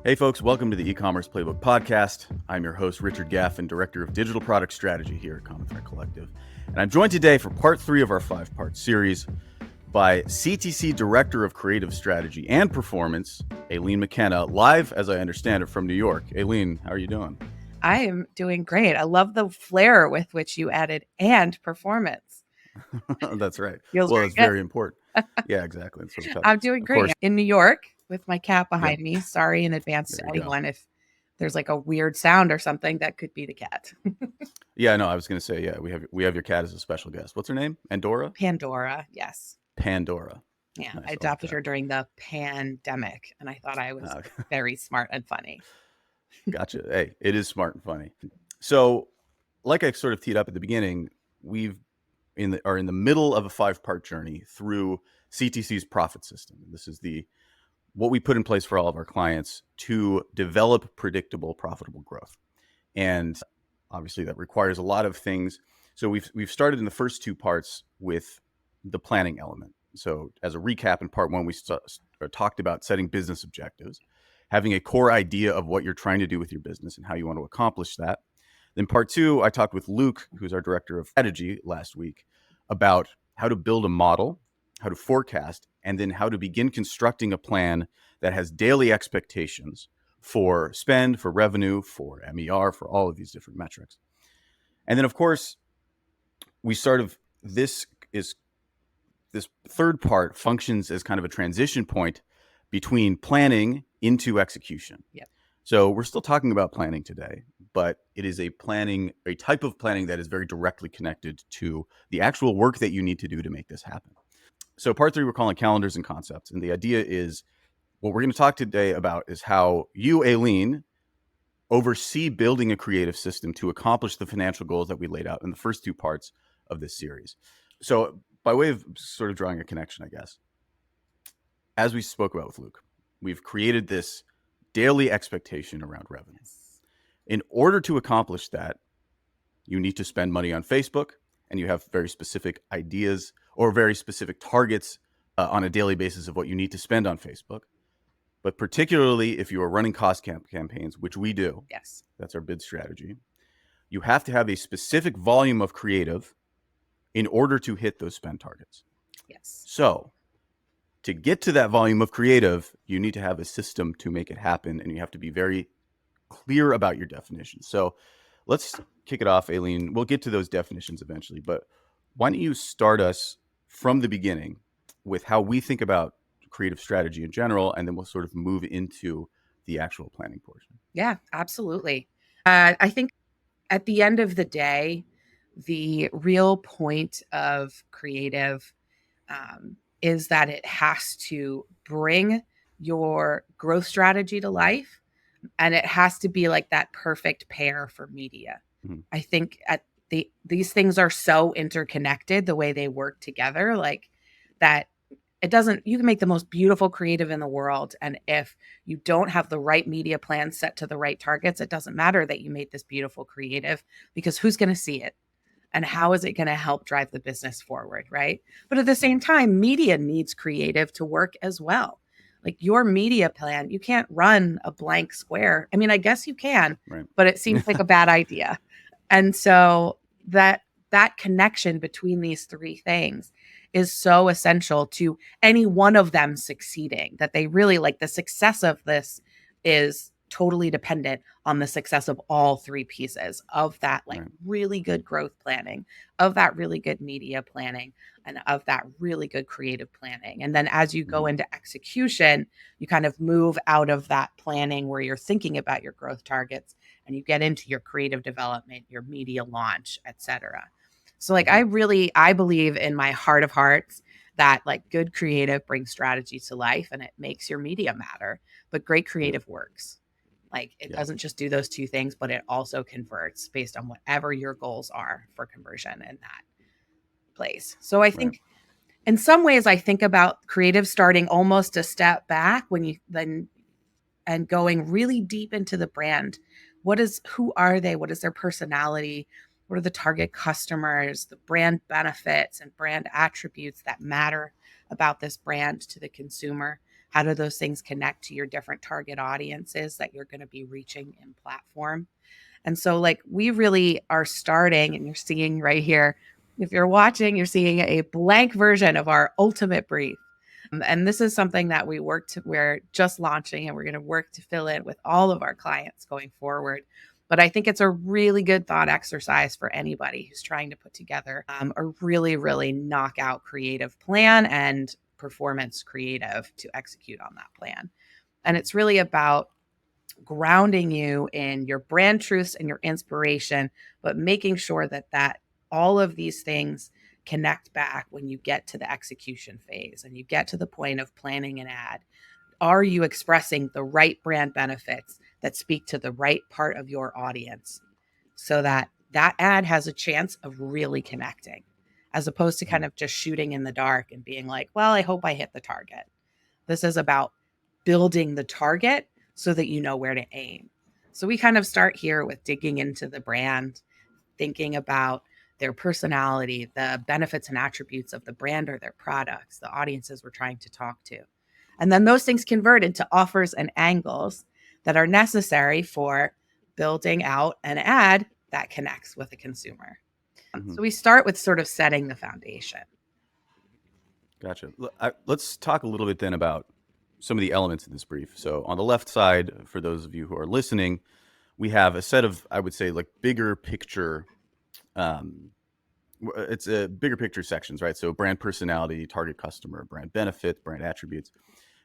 Hey folks, welcome to the E-commerce Playbook Podcast. I'm your host, Richard Gaff, and Director of Digital Product Strategy here at Common Thread Collective. And I'm joined today for part 3 of our 5-part series by CTC Director of Creative Strategy and Performance, Aileen McKenna, live, as I understand it, from New York. Aileen, how are you doing? I am doing great. I love the flair with which you added "and performance." That's right. Feels Well, it's very very important. Yeah, exactly. That's what we're talking. I'm doing Of great course. in New York with my cat behind Yep. me. Sorry in advance There to you go. anyone if there's like a weird sound or something. That could be the cat. Yeah, no, I was going to say, yeah, we have your cat as a special guest. What's her name? Andorra? Pandora, yes. Pandora. Yeah, Nice. I adopted her during the pandemic, and I thought I was very smart and funny. Gotcha. Hey, it is smart and funny. So, like I sort of teed up at the beginning, are in the middle of a 5-part journey through CTC's Prophit system. This is what we put in place for all of our clients to develop predictable, profitable growth. And obviously that requires a lot of things. So we've started in the first 2 parts with the planning element. So as a recap, in part 1, we talked about setting business objectives, having a core idea of what you're trying to do with your business and how you want to accomplish that. Then part 2, I talked with Luke, who's our director of strategy, last week, about how to build a model, how to forecast, and then how to begin constructing a plan that has daily expectations for spend, for revenue, for MER, for all of these different metrics. And then, of course, this 3rd part functions as kind of a transition point between planning into execution. Yep. So we're still talking about planning today, but it is a type of planning that is very directly connected to the actual work that you need to do to make this happen. So part 3, we're calling calendars and concepts. And the idea is, what we're going to talk today about is how you, Aileen, oversee building a creative system to accomplish the financial goals that we laid out in the first 2 parts of this series. So by way of sort of drawing a connection, I guess, as we spoke about with Luke, we've created this daily expectation around revenue. In order to accomplish that, you need to spend money on Facebook, and you have very specific ideas or very specific targets on a daily basis of what you need to spend on Facebook. But particularly if you are running cost campaigns, which we do, yes, that's our bid strategy, you have to have a specific volume of creative in order to hit those spend targets. Yes. So to get to that volume of creative, you need to have a system to make it happen, and you have to be very clear about your definitions. So let's kick it off, Aileen. We'll get to those definitions eventually, but why don't you start us from the beginning with how we think about creative strategy in general, and then we'll sort of move into the actual planning portion. Yeah, absolutely. I think at the end of the day, the real point of creative is that it has to bring your growth strategy to life, and it has to be like that perfect pair for media. Mm-hmm. I think these things are so interconnected, the way they work together, like that. You can make the most beautiful creative in the world, and if you don't have the right media plan set to the right targets, it doesn't matter that you made this beautiful creative, because who's going to see it? And how is it going to help drive the business forward, right? But at the same time, media needs creative to work as well. Like your media plan, you can't run a blank square. I mean, I guess you can, right, but it seems like a bad idea. And so that connection between these 3 things is so essential to any one of them succeeding, that they really, like, the success of this is totally dependent on the success of all 3 pieces of that, like, right, really good growth planning, of that really good media planning, and of that really good creative planning. And then as you go into execution, you kind of move out of that planning where you're thinking about your growth targets, and you get into your creative development, your media launch, etc. So like, I believe in my heart of hearts that like good creative brings strategy to life, and it makes your media matter, but great creative works. Like it doesn't just do those 2 things, but it also converts based on whatever your goals are for conversion in that place. So I think in some ways, I think about creative starting almost a step back and going really deep into the brand. Who are they? What is their personality? What are the target customers, the brand benefits and brand attributes that matter about this brand to the consumer? How do those things connect to your different target audiences that you're going to be reaching in platform? And so, like, we really are starting, and you're seeing right here, if you're watching, you're seeing a blank version of our ultimate brief. And this is something that we're just launching, and we're going to work to fill in with all of our clients going forward. But I think it's a really good thought exercise for anybody who's trying to put together a really, really knockout creative plan and performance creative to execute on that plan. And it's really about grounding you in your brand truths and your inspiration, but making sure that all of these things connect back when you get to the execution phase and you get to the point of planning an ad. Are you expressing the right brand benefits that speak to the right part of your audience so that that ad has a chance of really connecting, as opposed to kind of just shooting in the dark and being like, well, I hope I hit the target. This is about building the target so that you know where to aim. So we kind of start here with digging into the brand, thinking about their personality, the benefits and attributes of the brand or their products, the audiences we're trying to talk to. And then those things convert into offers and angles that are necessary for building out an ad that connects with a consumer. So we start with sort of setting the foundation. Gotcha. Let's talk a little bit then about some of the elements in this brief. So on the left side, for those of you who are listening, we have a set of, I would say, like bigger picture. It's a bigger picture sections, right? So brand personality, target customer, brand benefit, brand attributes.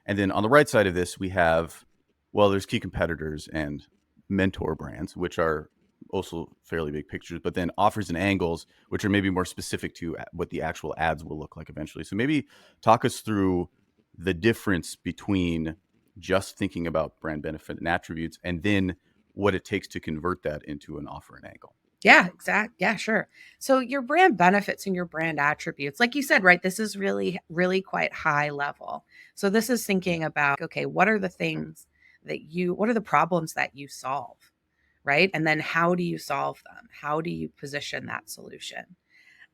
And then on the right side of this, we have, well, there's key competitors and mentor brands, which are also fairly big pictures, but then offers and angles, which are maybe more specific to what the actual ads will look like eventually. So maybe talk us through the difference between just thinking about brand benefit and attributes and then what it takes to convert that into an offer and angle. Yeah, exact. Yeah, sure. So your brand benefits and your brand attributes, like you said, right? This is really, really quite high level. So this is thinking about, okay, what are the things what are the problems that you solve, right? And then how do you solve them? How do you position that solution?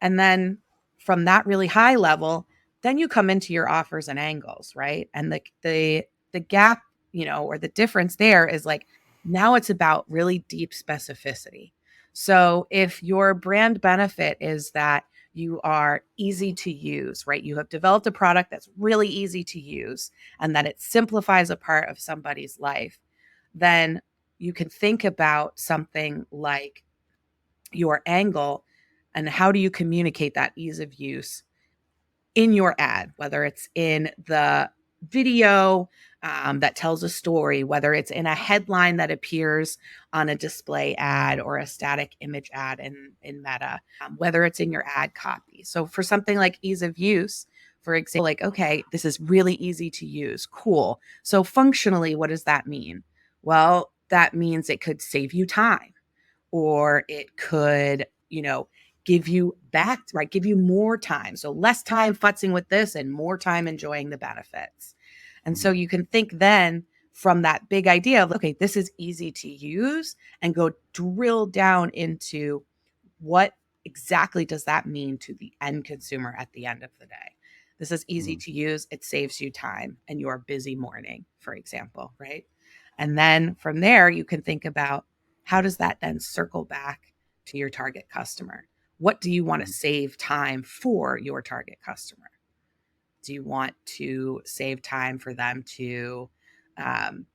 And then from that really high level, then you come into your offers and angles, right? And the gap, or the difference there is like now it's about really deep specificity. So if your brand benefit is that you are easy to use, right? You have developed a product that's really easy to use and that it simplifies a part of somebody's life, then you can think about something like your angle and how do you communicate that ease of use in your ad, whether it's in the video that tells a story, whether it's in a headline that appears on a display ad or a static image ad in Meta, whether it's in your ad copy. So for something like ease of use, for example, like, okay, this is really easy to use. Cool. So functionally, what does that mean? Well, that means it could save you time, or it could, give you back, right? Give you more time. So less time futzing with this and more time enjoying the benefits. And so you can think then from that big idea of, okay, this is easy to use, and go drill down into what exactly does that mean to the end consumer at the end of the day. This is easy to use. It saves you time and your busy morning, for example, right? And then from there, you can think about how does that then circle back to your target customer? What do you want to save time for your target customer? Do you want to save time for them to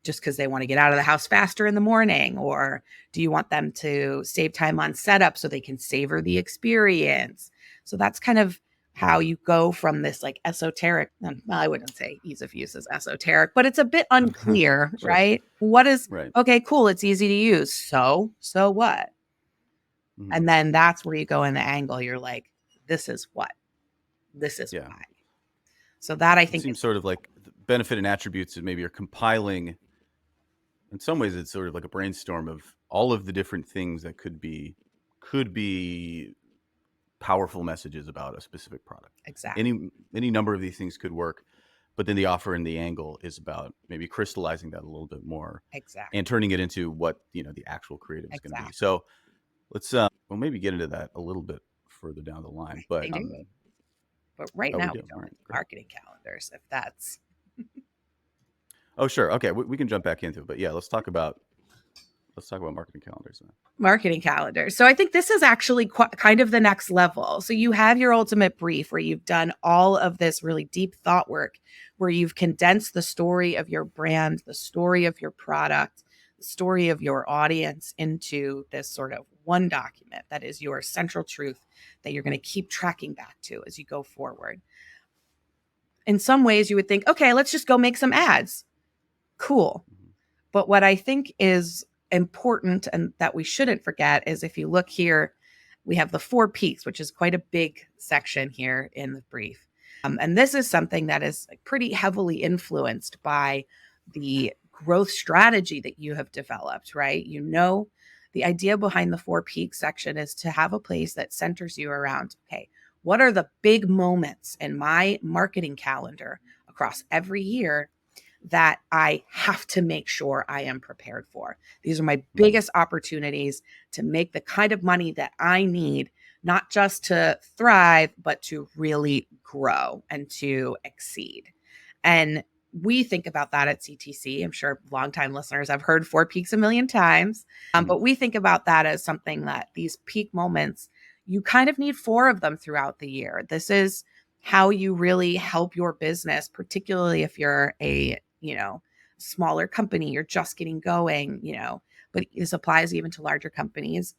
just because they want to get out of the house faster in the morning? Or do you want them to save time on setup so they can savor the experience? So that's kind of how you go from this like esoteric, well, I wouldn't say ease of use is esoteric, but it's a bit unclear, Sure. right? What is, Right. okay, cool, it's easy to use. So what? And then that's where you go in the angle. You're like, this is what? This is Yeah. why. So that I It think seems is sort of like the benefit and attributes that maybe are compiling. In some ways, it's sort of like a brainstorm of all of the different things that could be powerful messages about a specific product. exactly. Any number of these things could work, but then the offer and the angle is about maybe crystallizing that a little bit more Exactly. and turning it into what the actual creative is going to be. Exactly. So let's well maybe get into that a little bit further down the line. But They do it. But right oh, we now do. we All don't right, in great. marketing calendars, if that's Oh, sure. Okay, we can jump back into it, but yeah, let's talk about marketing calendars now. Marketing calendar. So I think this is actually kind of the next level. So you have your ultimate brief where you've done all of this really deep thought work, where you've condensed the story of your brand, the story of your product, the story of your audience into this sort of one document that is your central truth that you're going to keep tracking back to as you go forward. In some ways, you would think, okay, let's just go make some ads. Cool. Mhm. But what I think is important and that we shouldn't forget is if you look here, we have the 4 peaks, which is quite a big section here in the brief. And this is something that is pretty heavily influenced by the growth strategy that you have developed, right? The idea behind the 4 peaks section is to have a place that centers you around, okay, what are the big moments in my marketing calendar across every year that I have to make sure I am prepared for? These are my Mhm. biggest opportunities to make the kind of money that I need, not just to thrive, but to really grow and to exceed. And we think about that at CTC. I'm sure longtime listeners have heard 4 peaks a million times, Mhm. but we think about that as something that these peak moments, you kind of need 4 of them throughout the year. This is how you really help your business, particularly if you're a smaller company, you're just getting going, but this applies even to larger companies.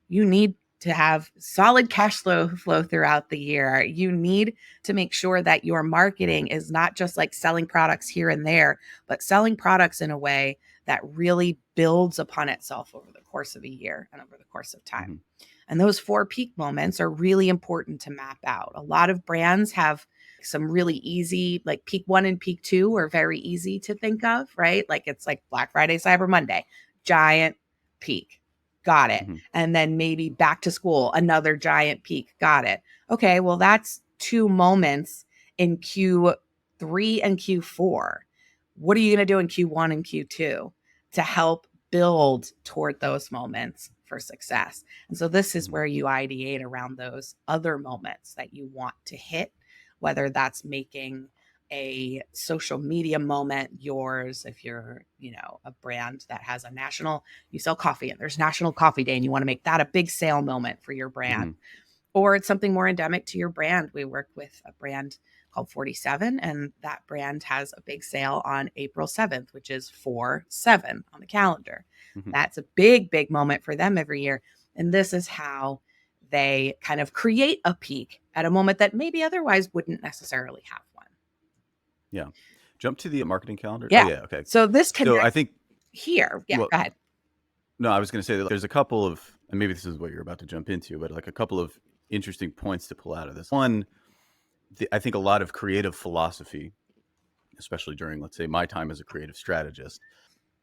You need to have solid cash flow throughout the year. You need to make sure that your marketing is not just like selling products here and there, but selling products in a way that really builds upon itself over the course of a year and over the course of time. Mhm. And those 4 peak moments are really important to map out. A lot of brands have some really easy, like peak 1 and peak 2 are very easy to think of, right? Like it's like Black Friday, Cyber Monday, giant peak. Got it. Mhm. And then maybe back to school, another giant peak. Got it. Okay, well, that's 2 moments in Q3 and Q4. What are you going to do in Q1 and Q2 to help build toward those moments for success? And so this is Mhm. where you ideate around those other moments that you want to hit, whether that's making a social media moment yours. If you're, a brand that has you sell coffee and there's National Coffee Day and you want to make that a big sale moment for your brand, Mhm. or it's something more endemic to your brand. We work with a brand called 47, and that brand has a big sale on April 7th, which is 4/7 on the calendar. Mhm. That's a big, big moment for them every year. And this is how they kind of create a peak at a moment that maybe otherwise wouldn't necessarily have one. Yeah. Jump to the marketing calendar. Oh Yeah. yeah. Okay. So this So connects I think, here. Yeah, well, go ahead. no, I was going to say that there's a couple of, and maybe this is what you're about to jump into, but like a couple of interesting points to pull out of this. One, I think a lot of creative philosophy, especially during, let's say, my time as a creative strategist,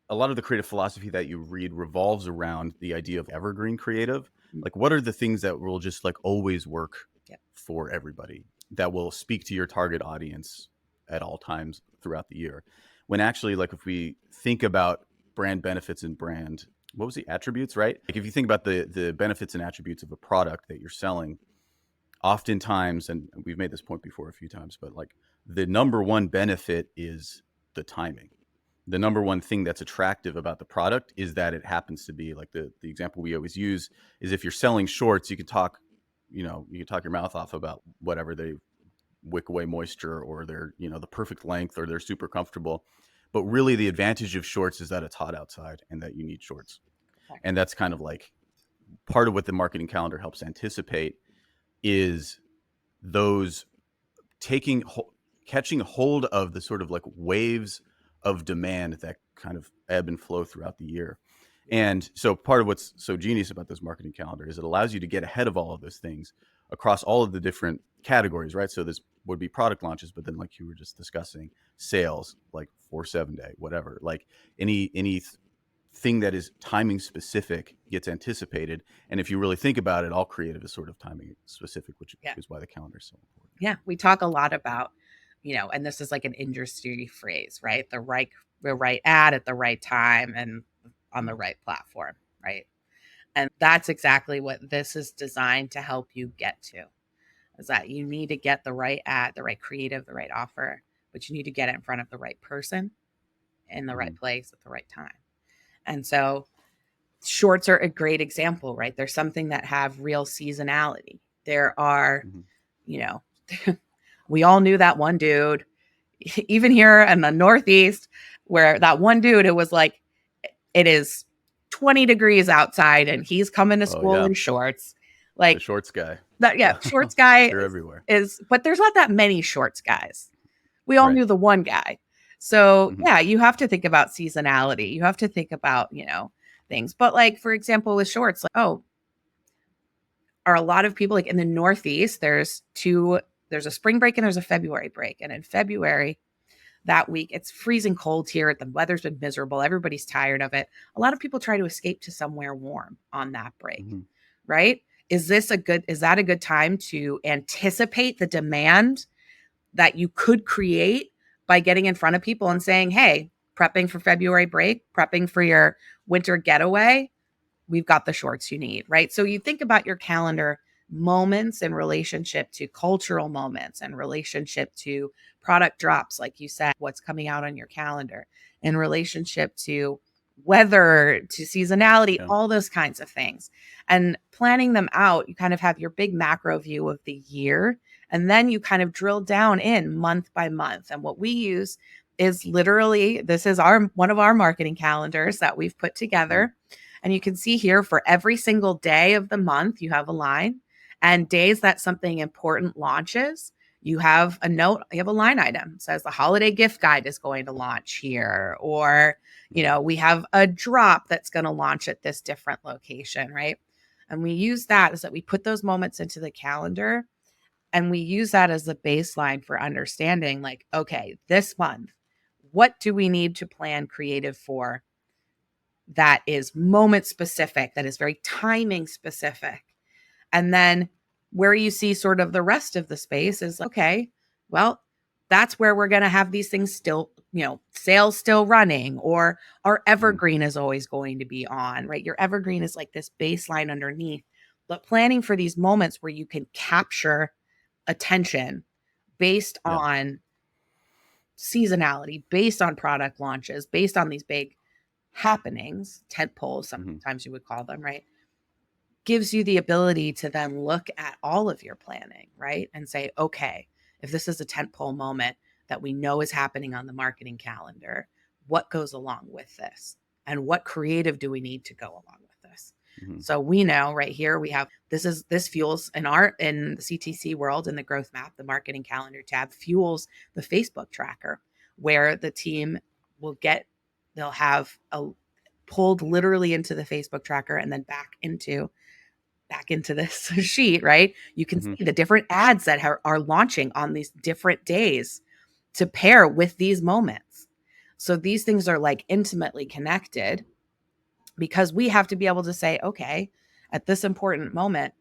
a lot of the creative philosophy that you read revolves around the idea of evergreen creative. Mm. Like, what are the things that will just like always work Yeah. for everybody, that will speak to your target audience at all times throughout the year? When actually, like, if we think about brand benefits and brand, what was the attributes, right? Like, if you think about the benefits and attributes of a product that you're selling, oftentimes, and we've made this point before a few times, but like the number one benefit is the timing. The number one thing that's attractive about the product is that it happens to be like the example we always use is, if you're selling shorts, you can talk, you can talk your mouth off about whatever they wick away moisture, or they're, the perfect length, or they're super comfortable. But really the advantage of shorts is that it's hot outside and that you need shorts. Correct. And that's kind of like part of what the marketing calendar helps anticipate, is those taking catching hold of the sort of like waves of demand that kind of ebb and flow throughout the year. And so part of what's so genius about this marketing calendar is it allows you to get ahead of all of those things across all of the different categories, right? So this would be product launches, but then, like you were just discussing, sales, like 4/7 day, whatever, like any thing that is timing specific gets anticipated. And if you really think about it, all creative is sort of timing specific, which Yeah. is why the calendar is so important. Yeah, we talk a lot about, and this is like an industry phrase, right? The right ad at the right time and on the right platform, right? And that's exactly what this is designed to help you get to. Is that you need to get the right ad, the right creative, the right offer, but you need to get it in front of the right person in the right place at the right time. And so shorts are a great example, right? There's something that have real seasonality. There are, you know, we all knew that one dude, even here in the Northeast, where that one dude, it was like, it is 20 degrees outside and he's coming to Oh school yeah, in shorts. the Like shorts guy. that, yeah, Yeah, shorts guy they're everywhere. but there's not that many shorts guys. We all Right. knew the one guy. So Mhm. yeah, you have to think about seasonality. You have to think about, things. But like, for example, with shorts, like, are a lot of people like in the Northeast, there's a spring break and there's a February break. And in February, that week, it's freezing cold here. The weather's been miserable. Everybody's tired of it. A lot of people try to escape to somewhere warm on that break, Mhm. right? Is that a good time to anticipate the demand that you could create by getting in front of people and saying, hey, prepping for February break, prepping for your winter getaway, we've got the shorts you need, right? So you think about your calendar moments in relationship to cultural moments and relationship to product drops, like you said, what's coming out on your calendar, in relationship to weather, to seasonality, Yeah. all those kinds of things. And planning them out, you kind of have your big macro view of the year. And then you kind of drill down in month by month. And what we use is literally, this is one of our marketing calendars that we've put together. And you can see here for every single day of the month, you have a line, and days that something important launches, you have a note, you have a line item. It says the holiday gift guide is going to launch here, or, we have a drop that's going to launch at this different location, right? And we use that as that we put those moments into the calendar, and we use that as the baseline for understanding, like, okay, this month, what do we need to plan creative for that is moment specific, that is very timing specific? And then where you see sort of the rest of the space is, okay, well, that's where we're going to have these things still, sales still running, or our evergreen is always going to be on, right? Your evergreen is like this baseline underneath, but planning for these moments where you can capture attention based Yeah. on seasonality, based on product launches, based on these big happenings, tent poles, sometimes you would call them, right? Gives you the ability to then look at all of your planning, right? And say, okay, if this is a tent pole moment that we know is happening on the marketing calendar, what goes along with this? And what creative do we need to go along with this? So we know right here we have this fuels in the CTC world, in the growth map, the marketing calendar tab fuels the Facebook tracker, where the team they'll have a pulled literally into the Facebook tracker and then back into this sheet, right? You can see the different ads that are launching on these different days to pair with these moments. So these things are like intimately connected, because we have to be able to say, okay, at this important moment,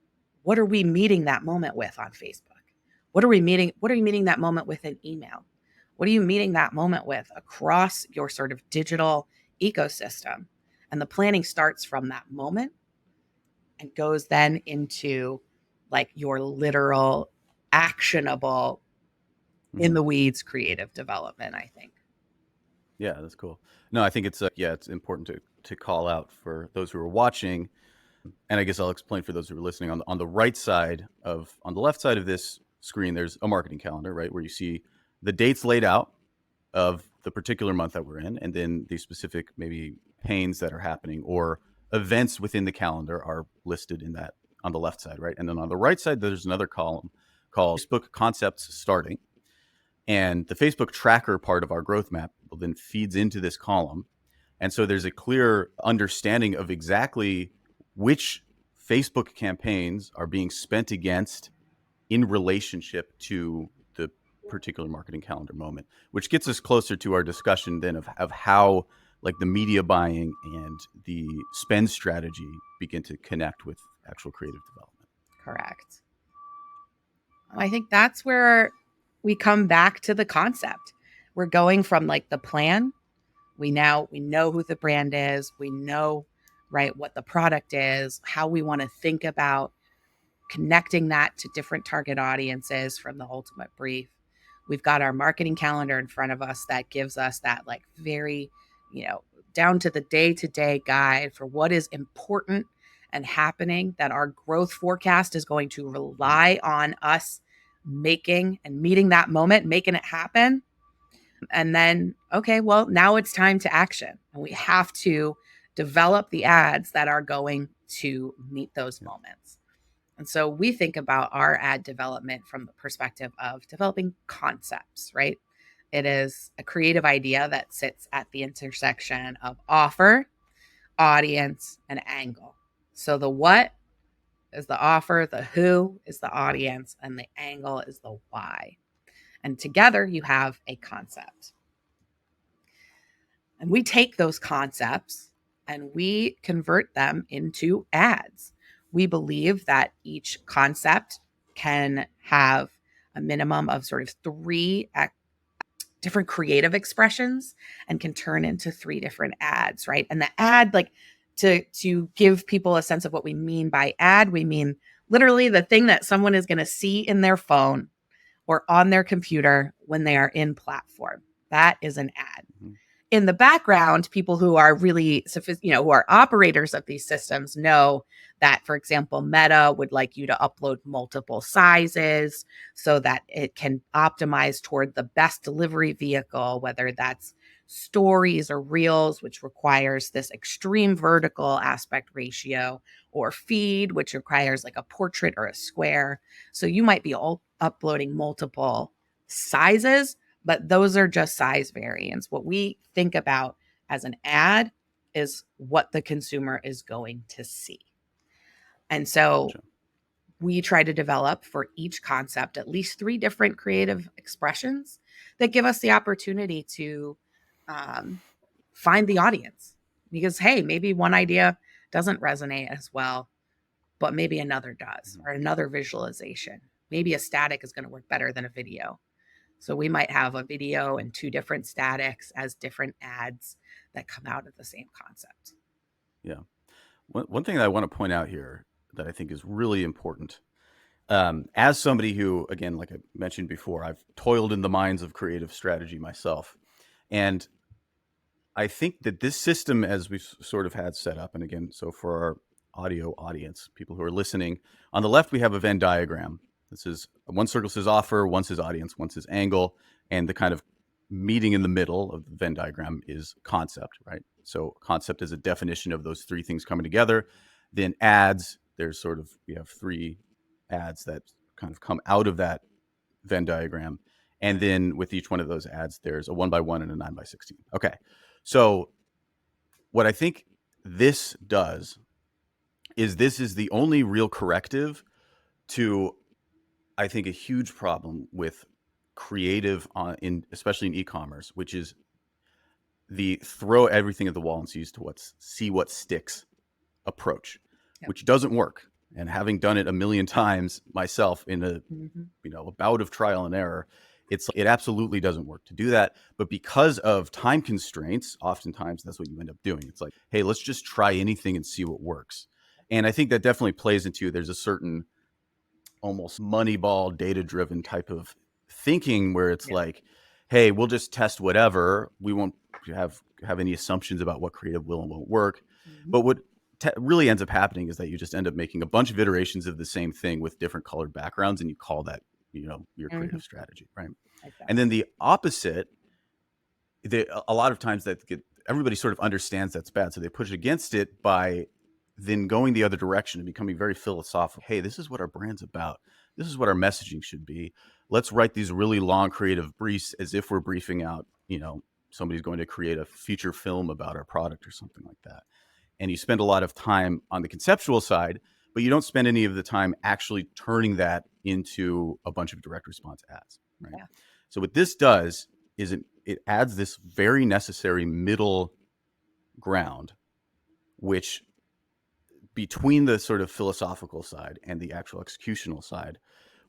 what are we meeting that moment with on Facebook? What are you meeting that moment with in email? What are you meeting that moment with across your sort of digital ecosystem? And the planning starts from that moment and goes then into like your literal actionable in the weeds creative development, I think. Yeah, that's cool. No, I think it's important to call out for those who are watching, and I guess I'll explain for those who are listening. On the right side on the left side of this screen, there's a marketing calendar, right, where you see the dates laid out of the particular month that we're in, and then the specific maybe pains that are happening or events within the calendar are listed in that on the left side, right? And then on the right side, there's another column called Facebook Concepts Starting. And the Facebook tracker part of our growth map then feeds into this column. And so there's a clear understanding of exactly which Facebook campaigns are being spent against in relationship to the particular marketing calendar moment, which gets us closer to our discussion then of how like the media buying and the spend strategy begin to connect with actual creative development. Correct. I think that's where we come back to the concept. We're going from like the plan. We know who the brand is. We know, right, what the product is, how we want to think about connecting that to different target audiences from the ultimate brief. We've got our marketing calendar in front of us that gives us that like very down to the day-to-day guide for what is important and happening, that our growth forecast is going to rely on us making and meeting that moment, making it happen. And then, okay, well, now it's time to action. And we have to develop the ads that are going to meet those moments. And so we think about our ad development from the perspective of developing concepts, right? It is a creative idea that sits at the intersection of offer, audience, and angle. So the what is the offer, the who is the audience, and the angle is the why. And together you have a concept. And we take those concepts and we convert them into ads. We believe that each concept can have a minimum of sort of three different creative expressions and can turn into three different ads, right? And the ad, like, to give people a sense of what we mean by ad, we mean literally the thing that someone is going to see in their phone or on their computer when they are in platform. That is an ad. Mhm. In the background, people who are really who are operators of these systems know that, for example, Meta would like you to upload multiple sizes so that it can optimize toward the best delivery vehicle, whether that's stories or reels, which requires this extreme vertical aspect ratio, or feed, which requires like a portrait or a square. So you might be uploading multiple sizes, but those are just size variants. What we think about as an ad is what the consumer is going to see. And so Gotcha. we try to develop for each concept at least three different creative expressions that give us the opportunity to find the audience. Because, hey, maybe one idea doesn't resonate as well, but maybe another does, Mhm. or another visualization. Maybe a static is going to work better than a video. So we might have a video and two different statics as different ads that come out of the same concept. Yeah. One thing that I want to point out here that I think is really important, as somebody who, again, like I mentioned before, I've toiled in the mines of creative strategy myself. And I think that this system, as we've sort of had set up, and again, so for our audio audience, people who are listening, on the left, we have a Venn diagram. This is one circle says offer, one says audience, one says angle, and the kind of meeting in the middle of the Venn diagram is concept, right? So concept is a definition of those three things coming together. Then ads, we have three ads that kind of come out of that Venn diagram. And then with each one of those ads, there's a 1x1 and a 9x16. Okay. So what I think this does is this is the only real corrective to, I think, a huge problem with creative especially in e-commerce, which is the throw everything at the wall and see what sticks approach, Yep. which doesn't work. And having done it a million times myself in a bout of trial and error, it absolutely doesn't work to do that. But because of time constraints, oftentimes that's what you end up doing. It's like, hey, let's just try anything and see what works. And I think that definitely plays into, there's a certain almost moneyball data driven type of thinking where it's like, hey, we'll just test whatever. We won't have any assumptions about what creative will and won't work. But what really ends up happening is that you just end up making a bunch of iterations of the same thing with different colored backgrounds, and you call that, your creative strategy, right? Exactly. And then the opposite, a lot of times everybody sort of understands that's bad, so they push against it by then going the other direction and becoming very philosophical. Hey, this is what our brand's about. This is what our messaging should be. Let's write these really long creative briefs as if we're briefing out, somebody's going to create a feature film about our product or something like that. And you spend a lot of time on the conceptual side, but you don't spend any of the time actually turning that into a bunch of direct response ads, right? Yeah. So what this does is it adds this very necessary middle ground, which between the sort of philosophical side and the actual executional side,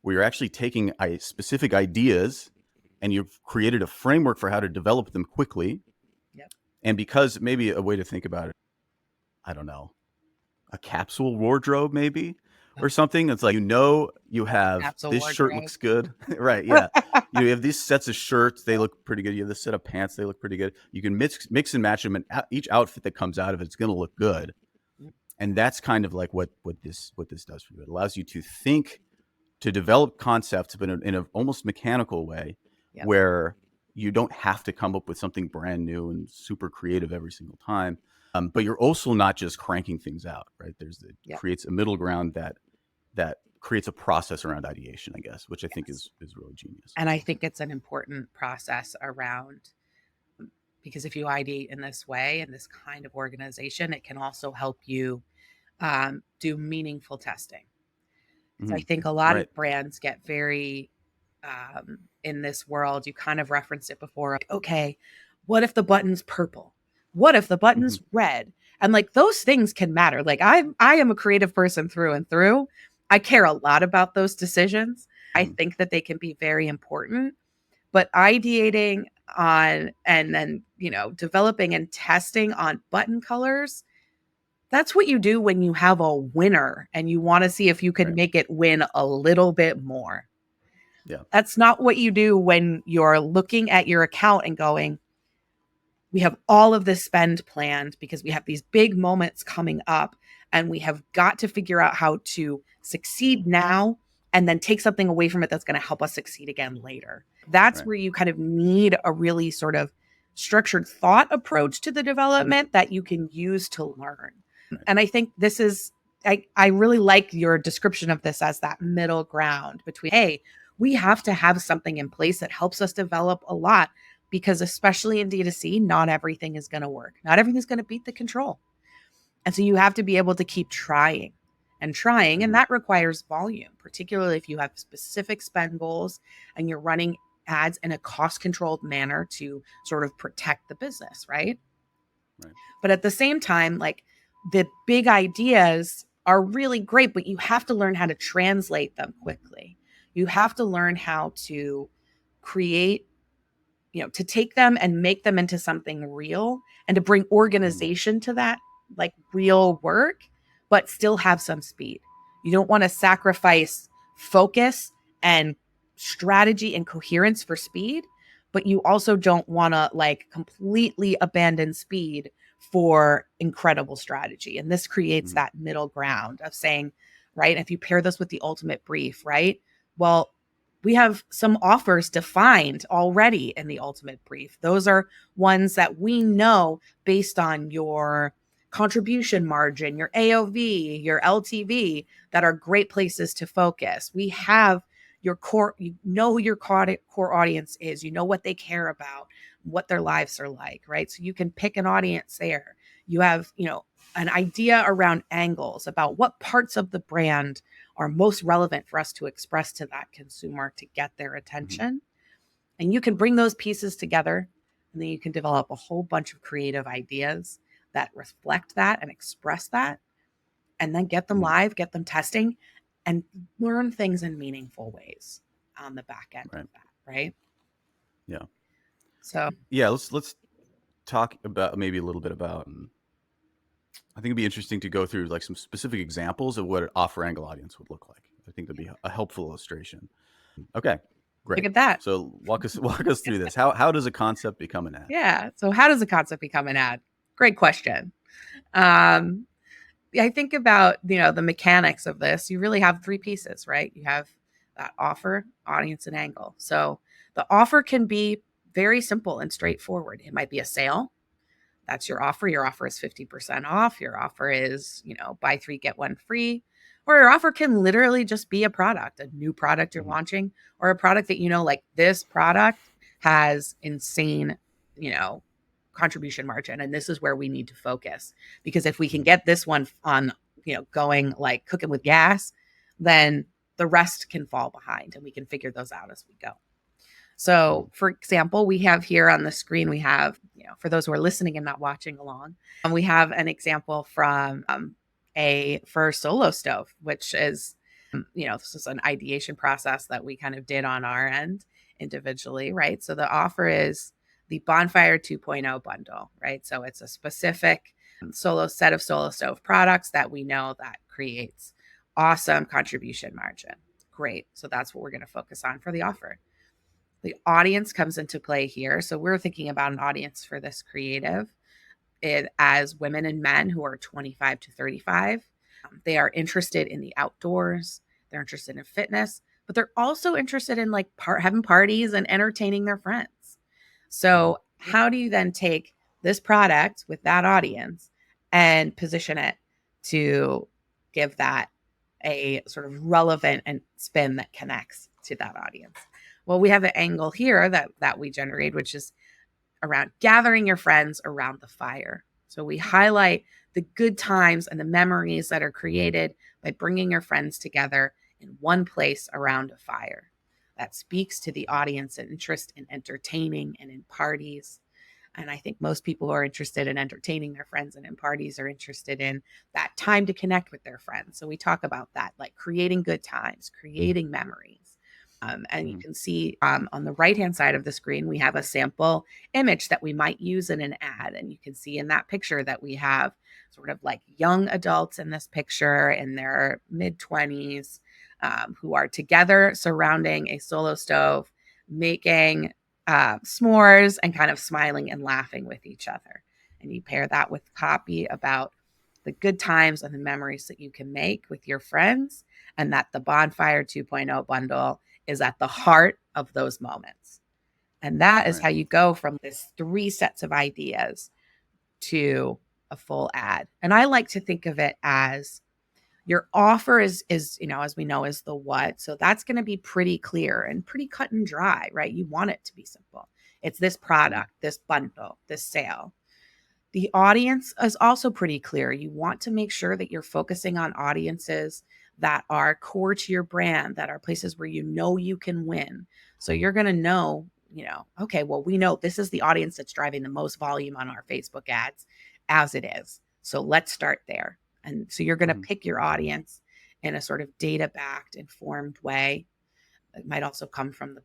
where you're actually taking specific ideas and you've created a framework for how to develop them quickly. Yep. And because maybe a way to think about it, I don't know, a capsule wardrobe maybe, or something. It's like, you have That's a this shirt wardrobe. looks good. Right. Yeah. You have these sets of shirts, they look pretty good. You have this set of pants, they look pretty good. You can mix and match them, and each outfit that comes out of it's going to look good. And that's kind of like what this does for you. It allows you to think, to develop concepts, but in a almost mechanical way, Yep. where you don't have to come up with something brand new and super creative every single time. But you're also not just cranking things out, right? Yep. Creates a middle ground that creates a process around ideation, I guess, which I think Yes. is really genius. And I think it's an important process around, because if you ideate in this way, in this kind of organization, it can also help you do meaningful testing. So I think a lot Right. of brands get very in this world. You kind of referenced it before. Like, okay, what if the button's purple? What if the button's red? And like those things can matter. Like I am a creative person through and through. I care a lot about those decisions. I think that they can be very important. But ideating on and then, developing and testing on button colors, that's what you do when you have a winner and you want to see if you can Right. make it win a little bit more. Yeah. That's not what you do when you're looking at your account and going, we have all of this spend planned because we have these big moments coming up and we have got to figure out how to succeed now and then take something away from it that's going to help us succeed again later. That's Right. where you kind of need a really sort of structured thought approach to the development that you can use to learn. Right. And I think this is, I really like your description of this as that middle ground between, hey, we have to have something in place that helps us develop a lot, because especially in D2C, not everything is going to work. Not everything's going to beat the control. And so you have to be able to keep trying and trying. And that requires volume, particularly if you have specific spend goals and you're running ads in a cost controlled manner to sort of protect the business, right? Right. But at the same time, like the big ideas are really great, but you have to learn how to translate them quickly. You have to learn how to create, to take them and make them into something real and to bring organization to that, like real work, but still have some speed. You don't want to sacrifice focus and strategy and coherence for speed, but you also don't want to like completely abandon speed for incredible strategy. And this creates that middle ground of saying, right, if you pair this with the ultimate brief, right? Well, we have some offers defined already in the ultimate brief. Those are ones that we know based on your contribution margin, your AOV, your LTV, that are great places to focus. We have your core, you know who your core audience is, you know what they care about, what their lives are like, right? So you can pick an audience there. You have, an idea around angles about what parts of the brand are most relevant for us to express to that consumer to get their attention. And you can bring those pieces together, and then you can develop a whole bunch of creative ideas that reflect that and express that, and then get them live, get them testing, and learn things in meaningful ways on the back end of that, right? Yeah. So Yeah. Let's talk about maybe a little bit about. I think it'd be interesting to go through like some specific examples of what an offer angle audience would look like. I think that'd be a helpful illustration. Okay, look great. at that. So walk us through this. How does a concept become an ad? Yeah. So how does a concept become an ad? Great question. Um, I think about, the mechanics of this. You really have three pieces, right? You have that offer, audience, and angle. So the offer can be very simple and straightforward. It might be a sale. That's your offer. Your offer is 50% off. Your offer is, buy three, get one free. Or your offer can literally just be a product, a new product you're launching, or a product that, like this product has insane, contribution margin. And this is where we need to focus. Because if we can get this one on, going like cooking with gas, then the rest can fall behind and we can figure those out as we go. So, for example, we have here on the screen, we have, for those who are listening and not watching along, we have an example from for Solo Stove, which is, this is an ideation process that we kind of did on our end individually, right? So the offer is the Bonfire 2.0 bundle, right? So it's a specific set of Solo Stove products that we know that creates Awesome contribution margin. Great. So that's what we're going to focus on for the offer. The audience comes into play here. So we're thinking about an audience for this creative as women and men who are 25 to 35. They are interested in the outdoors. They're interested in fitness, but they're also interested in like having parties and entertaining their friends. So how do you then take this product with that audience and position it to give that a sort of relevant and spin that connects to that audience? Well, we have an angle here that we generate, which is around gathering your friends around the fire. So we highlight the good times and the memories that are created by bringing your friends together in one place around a fire. That speaks to the audience and interest in entertaining and in parties. And I think most people who are interested in entertaining their friends and in parties are interested in that time to connect with their friends. So we talk about that, like creating good times, creating memories. And you can see on the right-hand side of the screen, we have a sample image that we might use in an ad. And you can see in that picture that we have sort of like young adults in this picture in their mid-20s who are together surrounding a solo stove, making s'mores and kind of smiling and laughing with each other. And you pair that with copy about the good times and the memories that you can make with your friends, and that the Bonfire 2.0 bundle is at the heart of those moments. And that is how you go from this 3 sets of ideas to a full ad. And I like to think of it as your offer is, as we know, is the what. So that's going to be pretty clear and pretty cut and dry, right? You want it to be simple. It's this product, this bundle, this sale. The audience is also pretty clear. You want to make sure that you're focusing on audiences that are core to your brand, that are places where you know you can win. So you're going to know, okay, well, we know this is the audience that's driving the most volume on our Facebook ads as it is. So let's start there. And so you're going to pick your audience in a sort of data-backed, informed way. It might also come from the,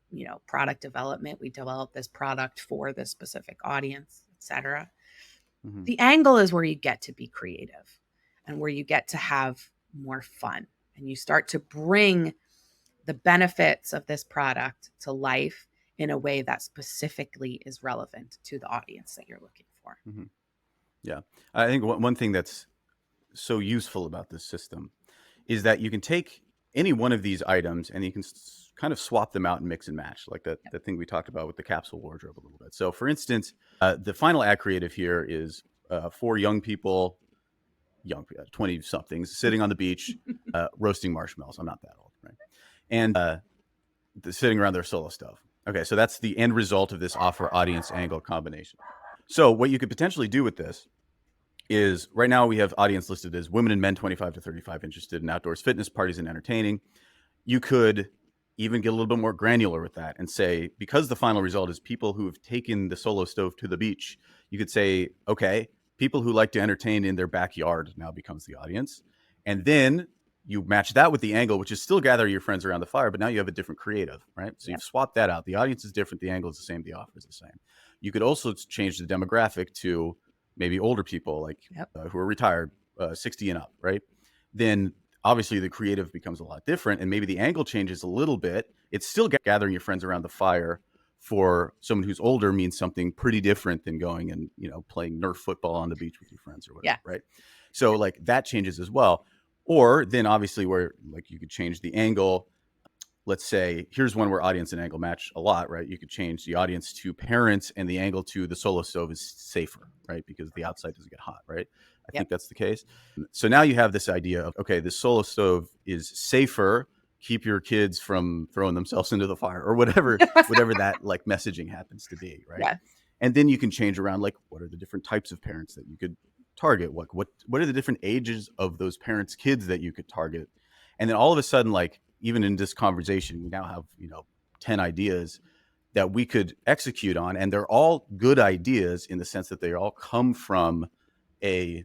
product development. We develop this product for this specific audience, etc. The angle is where you get to be creative and where you get to have more fun, and you start to bring the benefits of this product to life in a way that specifically is relevant to the audience that you're looking for. Yeah. I think one thing that's so useful about this system is that you can take any one of these items and you can kind of swap them out and mix and match, like that thing we talked about with the capsule wardrobe a little bit. So for instance, the final ad creative here is 4 young people, 20 somethings, sitting on the beach, roasting marshmallows. I'm not that old, right? And sitting around their solo stove. Okay, so that's the end result of this offer audience angle combination. So what you could potentially do with this is, right now we have audience listed as women and men 25 to 35 interested in outdoors, fitness, parties, and entertaining. You could even get a little bit more granular with that and say, because the final result is people who have taken the solo stove to the beach, you could say, okay, people who like to entertain in their backyard now becomes the audience. And then you match that with the angle, which is still gather your friends around the fire, but now you have a different creative, right? So you've swapped that out. The audience is different. The angle is the same. The offer is the same. You could also change the demographic to maybe older people, like who are retired, 60 and up, right? Then obviously the creative becomes a lot different, and maybe the angle changes a little bit. It's still gathering your friends around the fire. For someone who's older means something pretty different than going and playing Nerf football on the beach with your friends or whatever, right? So like that changes as well. Or then obviously where like you could change the angle. Let's say here's one where audience and angle match a lot, right? You could change the audience to parents and the angle to the solo stove is safer, right? Because the outside doesn't get hot, right? I think that's the case. So now you have this idea of, okay, the solo stove is safer. Keep your kids from throwing themselves into the fire or whatever that like messaging happens to be, right? Yes. And then you can change around, like, what are the different types of parents that you could target? What are the different ages of those parents' kids that you could target? And then all of a sudden, like, even in this conversation, we now have 10 ideas that we could execute on, and they're all good ideas in the sense that they all come from a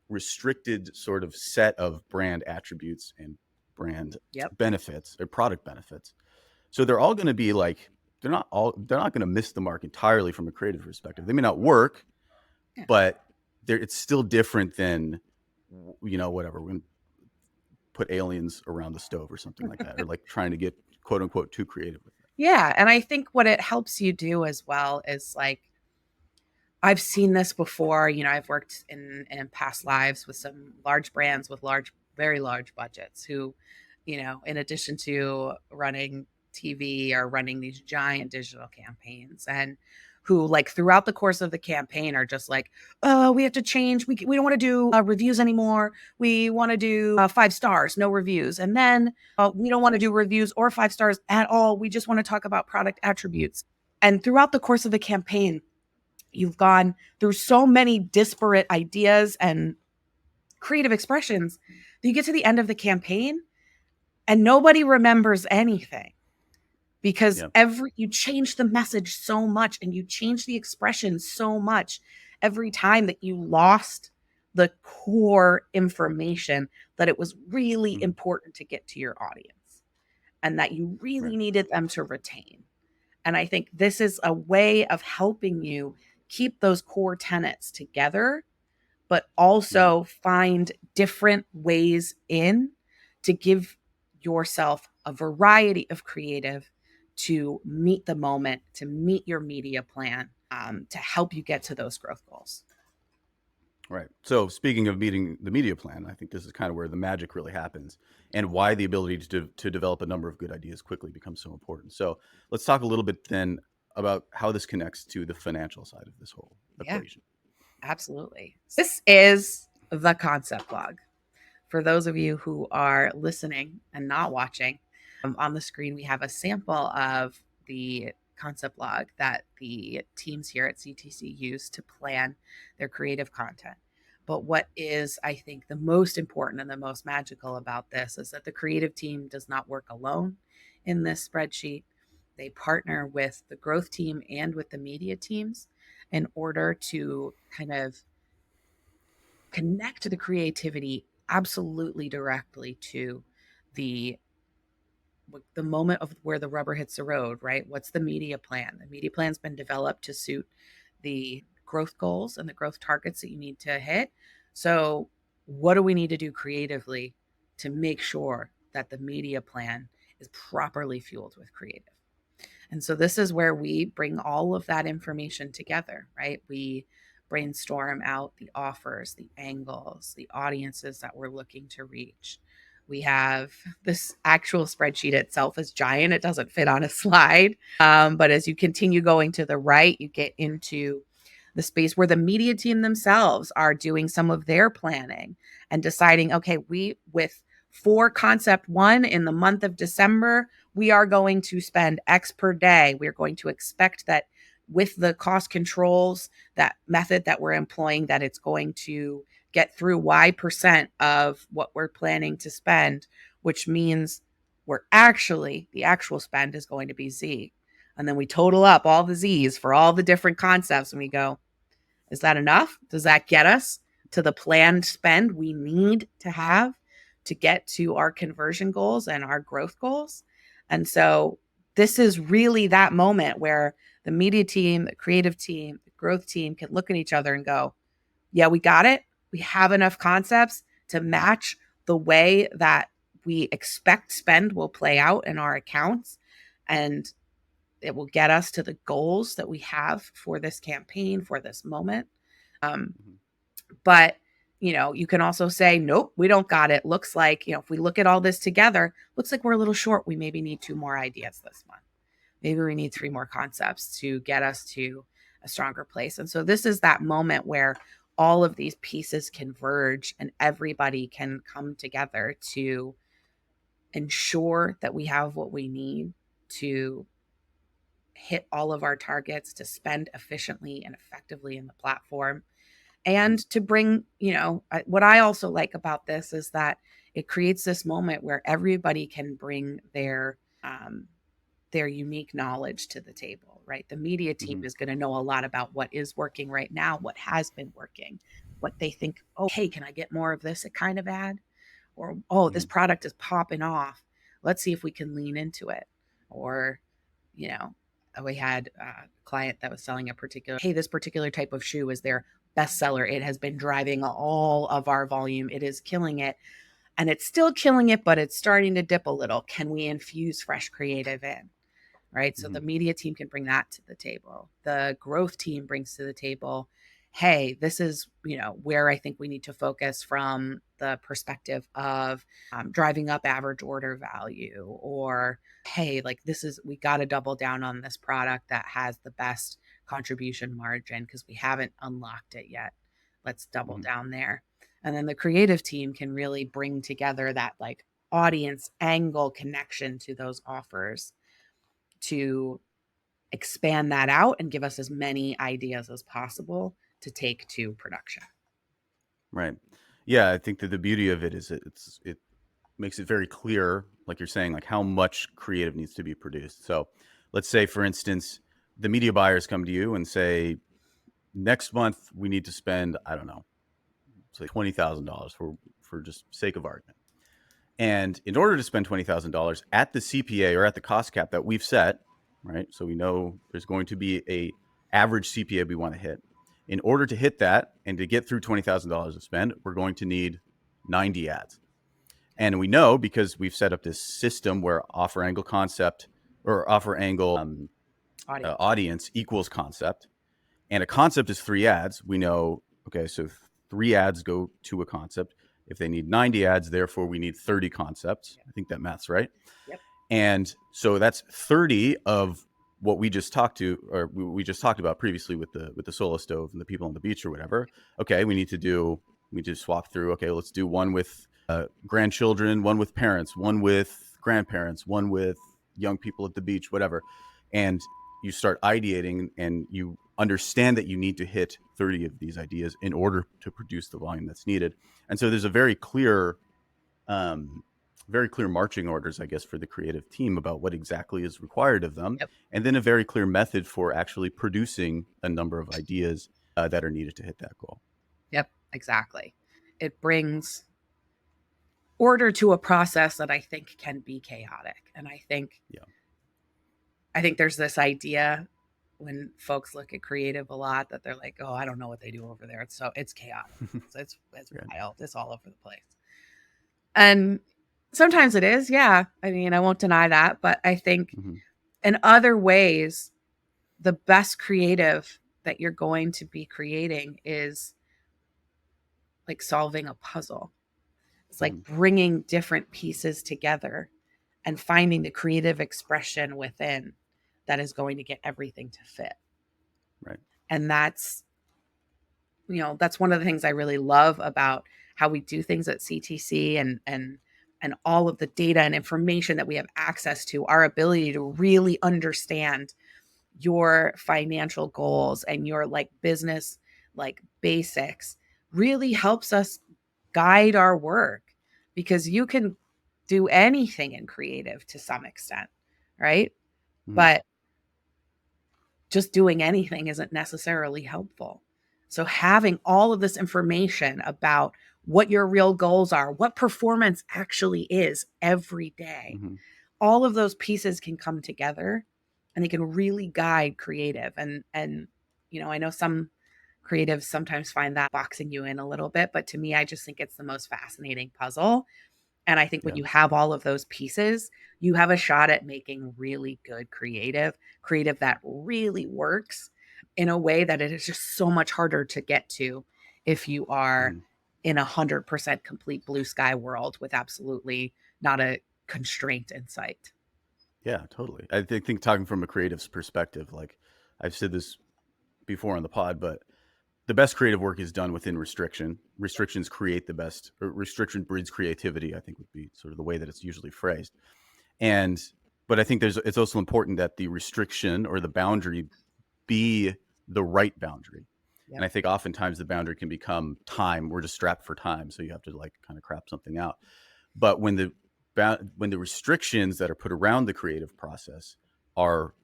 restricted sort of set of brand attributes and brand benefits or product benefits. So they're all going to be like, they're not going to miss the mark entirely from a creative perspective. They may not work, but it's still different than whatever. put aliens around the stove or something like that, or like trying to get quote unquote too creative with it. Yeah. And I think what it helps you do as well is like, I've seen this before. I've worked in past lives with some large brands with very large budgets who, in addition to running TV, are running these giant digital campaigns, and who, like, throughout the course of the campaign are just like, oh, we have to change. We don't want to do reviews anymore. We want to do 5 stars, no reviews. And then we don't want to do reviews or 5 stars at all. We just want to talk about product attributes. And throughout the course of the campaign, you've gone through so many disparate ideas and creative expressions that you get to the end of the campaign and nobody remembers anything, because Yeah. you change the message so much and you change the expression so much every time that you lost the core information that it was really Mhm. important to get to your audience and that you Right. really needed them to retain. And I think this is a way of helping you keep those core tenets together, but Mhm. also find different ways in to give yourself a variety of creative to meet the moment, to meet your media plan, to help you get to those growth goals. Right. So speaking of meeting the media plan, I think this is kind of where the magic really happens, and why the ability to develop a number of good ideas quickly becomes so important. So let's talk a little bit then about how this connects to the financial side of this whole Yeah, equation. absolutely. This is the concept log. For those of you who are listening and not watching, on the screen, we have a sample of the concept log that the teams here at CTC use to plan their creative content. But what is, I think, the most important and the most magical about this is that the creative team does not work alone in this spreadsheet. They partner with the growth team and with the media teams in order to kind of connect the creativity absolutely directly to the the moment of where the rubber hits the road, right? What's the media plan? The media plan's been developed to suit the growth goals and the growth targets that you need to hit. So, what do we need to do creatively to make sure that the media plan is properly fueled with creative? And so this is where we bring all of that information together, right? We brainstorm out the offers, the angles, the audiences that we're looking to reach. We have this actual spreadsheet itself is giant. It doesn't fit on a slide. But as you continue going to the right, you get into the space where the media team themselves are doing some of their planning and deciding, okay, for concept one in the month of December, we are going to spend X per day. We're going to expect that with the cost controls, that method that we're employing, that it's going to get through Y% of what we're planning to spend, which means the actual spend is going to be Z. And then we total up all the Z's for all the different concepts and we go, is that enough? Does that get us to the planned spend we need to have to get to our conversion goals and our growth goals? And so this is really that moment where the media team, the creative team, the growth team can look at each other and go, yeah, we got it. We have enough concepts to match the way that we expect spend will play out in our accounts. And it will get us to the goals that we have for this campaign, for this moment. Um, Mhm. but you can also say, nope, we don't got it. Looks like, if we look at all this together, looks like we're a little short. We maybe need 2 more ideas this month. Maybe we need 3 more concepts to get us to a stronger place. And so this is that moment where all of these pieces converge and everybody can come together to ensure that we have what we need to hit all of our targets, to spend efficiently and effectively in the platform, and Mhm. to bring, what I also like about this is that it creates this moment where everybody can bring their unique knowledge to the table, right? The media team Mhm. is going to know a lot about what is working right now, what has been working, what they think, oh, hey, can I get more of this kind of ad? Or, oh, this Mhm. product is popping off. Let's see if we can lean into it. Or, you know, we had a client that was selling hey, this particular type of shoe is their bestseller. It has been driving all of our volume. It is killing it. and it's still killing it, but it's starting to dip a little. Can we infuse fresh creative in? Right. So Mm-hmm. the media team can bring that to the table. The growth team brings to the table, hey, this is, where I think we need to focus from the perspective of driving up average order value, or, hey, like we got to double down on this product that has the best contribution margin because we haven't unlocked it yet. Let's double Mm-hmm. down there. And then the creative team can really bring together that like audience angle connection to those offers to expand that out and give us as many ideas as possible to take to production. Right. Yeah, I think that the beauty of it is it makes it very clear, like you're saying, like how much creative needs to be produced. So let's say, for instance, the media buyers come to you and say, next month we need to spend, I don't know, say $20,000 for just sake of argument. And in order to spend $20,000 at the CPA or at the cost cap that we've set, right? So we know there's going to be a average CPA we want to hit. In order to hit that and to get through $20,000 of spend, we're going to need 90 ads. And we know because we've set up this system where offer angle concept or offer angle audience equals concept. And a concept is 3 ads. We know, okay, so 3 ads go to a concept. If they need 90 ads, therefore we need 30 concepts. I think that math's right. Yep. And so that's 30 of what we just talked about previously with the solo stove and the people on the beach or whatever. Okay, we need to swap through. Okay, let's do one with grandchildren, one with parents, one with grandparents, one with young people at the beach, whatever. And you start ideating and you understand that you need to hit 30 of these ideas in order to produce the volume that's needed. And so there's a very clear marching orders, I guess, for the creative team about what exactly is required of them. Yep. And then a very clear method for actually producing a number of ideas that are needed to hit that goal. Yep, exactly. It brings order to a process that I think can be chaotic. And I think there's this idea when folks look at creative a lot that they're like, oh, I don't know what they do over there. It's chaotic. It's Right. wild. It's all over the place. And sometimes it is. Yeah. I mean, I won't deny that, but I think in other ways, the best creative that you're going to be creating is like solving a puzzle. It's like bringing different pieces together and finding the creative expression within that is going to get everything to fit. Right. And that's one of the things I really love about how we do things at CTC and all of the data and information that we have access to, our ability to really understand your financial goals and your like business like basics really helps us guide our work, because you can do anything in creative to some extent, right? But just doing anything isn't necessarily helpful. So having all of this information about what your real goals are, what performance actually is every day, all of those pieces can come together and they can really guide creative. And I know some creatives sometimes find that boxing you in a little bit, but to me, I just think it's the most fascinating puzzle. And I think when you have all of those pieces, you have a shot at making really good creative that really works in a way that it is just so much harder to get to if you are in 100% complete blue sky world with absolutely not a constraint in sight. Yeah, totally. I think talking from a creative's perspective, like I've said this before on the pod, but the best creative work is done within restriction. Restrictions create the best, or restriction breeds creativity, I think would be sort of the way that it's usually phrased. But I think it's also important that the restriction or the boundary be the right boundary. Yep. And I think oftentimes the boundary can become time. We're just strapped for time, so you have to like kind of crap something out. But when the restrictions that are put around the creative process are,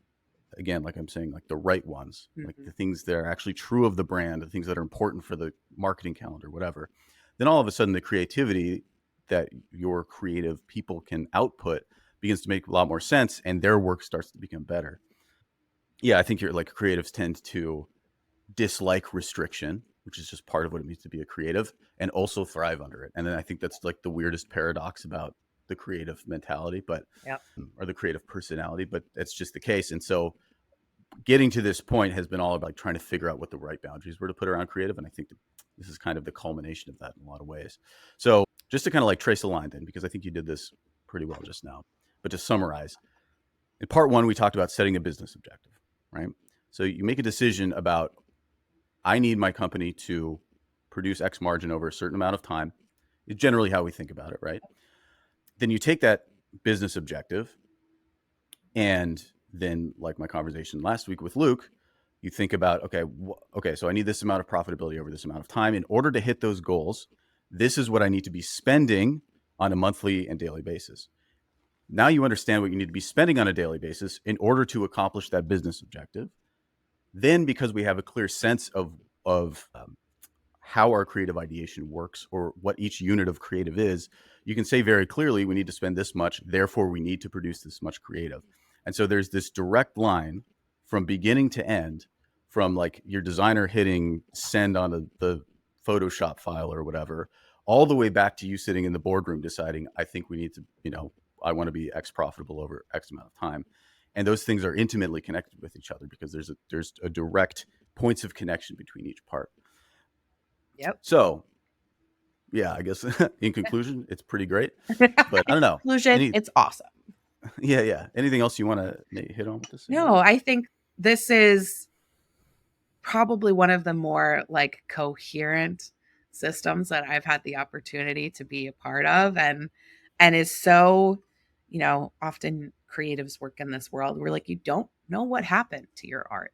again, like I'm saying, like the right ones, like the things that are actually true of the brand, the things that are important for the marketing calendar, whatever, then all of a sudden the creativity that your creative people can output begins to make a lot more sense and their work starts to become better. Yeah, I think you're like creatives tend to dislike restriction. which is just part of what it means to be a creative, and also thrive under it. And then I think that's like the weirdest paradox about the creative mentality, but Yep. or the creative personality, but that's just the case. And so getting to this point has been all about trying to figure out what the right boundaries were to put around creative. And I think that this is kind of the culmination of that in a lot of ways. So just to kind of like trace a line then, because I think you did this pretty well just now, but to summarize, in part one, we talked about setting a business objective, right? So you make a decision about, I need my company to produce X margin over a certain amount of time. It's generally how we think about it, right? Then you take that business objective, and then, like my conversation last week with Luke, you think about, okay, so I need this amount of profitability over this amount of time. In order to hit those goals, this is what I need to be spending on a monthly and daily basis. Now you understand what you need to be spending on a daily basis in order to accomplish that business objective. Then, because we have a clear sense of how our creative ideation works, or what each unit of creative is, you can say very clearly, we need to spend this much, therefore we need to produce this much creative. And so there's this direct line from beginning to end, from like your designer hitting send on the Photoshop file or whatever, all the way back to you sitting in the boardroom deciding, I think we need to, I want to be X profitable over X amount of time. And those things are intimately connected with each other because there's a direct points of connection between each part. Yep. So, yeah, I guess in conclusion, it's pretty great. But I don't know. Conclusion, it's awesome. Yeah. Anything else you want to hit on with this? No, I think this is probably one of the more like coherent systems that I've had the opportunity to be a part of, and is so, often creatives work in this world where like you don't know what happened to your art.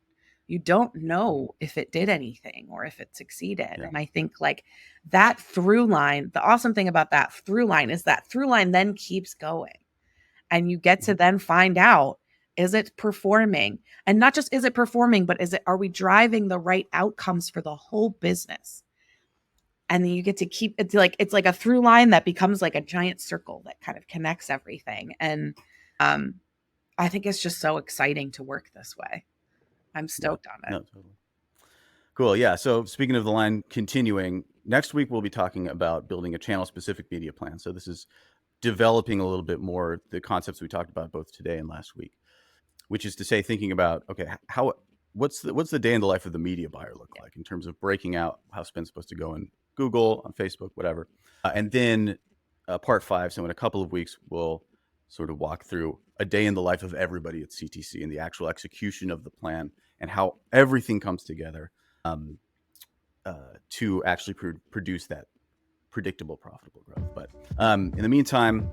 You don't know if it did anything or if it succeeded. Yeah. And I think like that through line, the awesome thing about that through line is that through line then keeps going. And you get to then find out, is it performing? And not just is it performing, but are we driving the right outcomes for the whole business? And then you get to keep, it's like a through line that becomes like a giant circle that kind of connects everything. And I think it's just so exciting to work this way. I'm stoked on it. No, totally. Cool. Yeah. So speaking of the line continuing, next week we'll be talking about building a channel specific media plan. So this is developing a little bit more the concepts we talked about both today and last week, which is to say, thinking about, okay, what's the day in the life of the media buyer look like in terms of breaking out how spend's supposed to go in Google, on Facebook, whatever. And then part 5. So in a couple of weeks, we'll sort of walk through a day in the life of everybody at CTC and the actual execution of the plan and how everything comes together to actually produce that predictable, profitable growth. But in the meantime,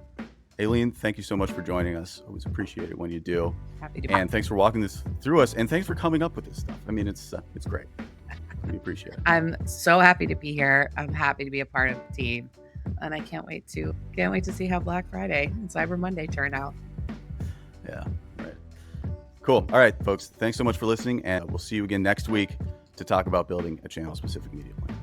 Aileen, thank you so much for joining us. Always appreciate it when you do. Happy to. And thanks for walking this through us. And thanks for coming up with this stuff. I mean, it's great. We appreciate it. I'm so happy to be here. I'm happy to be a part of the team. And I can't wait to see how Black Friday and Cyber Monday turn out. Yeah, right. Cool. All right, folks. Thanks so much for listening. And we'll see you again next week to talk about building a channel-specific media plan.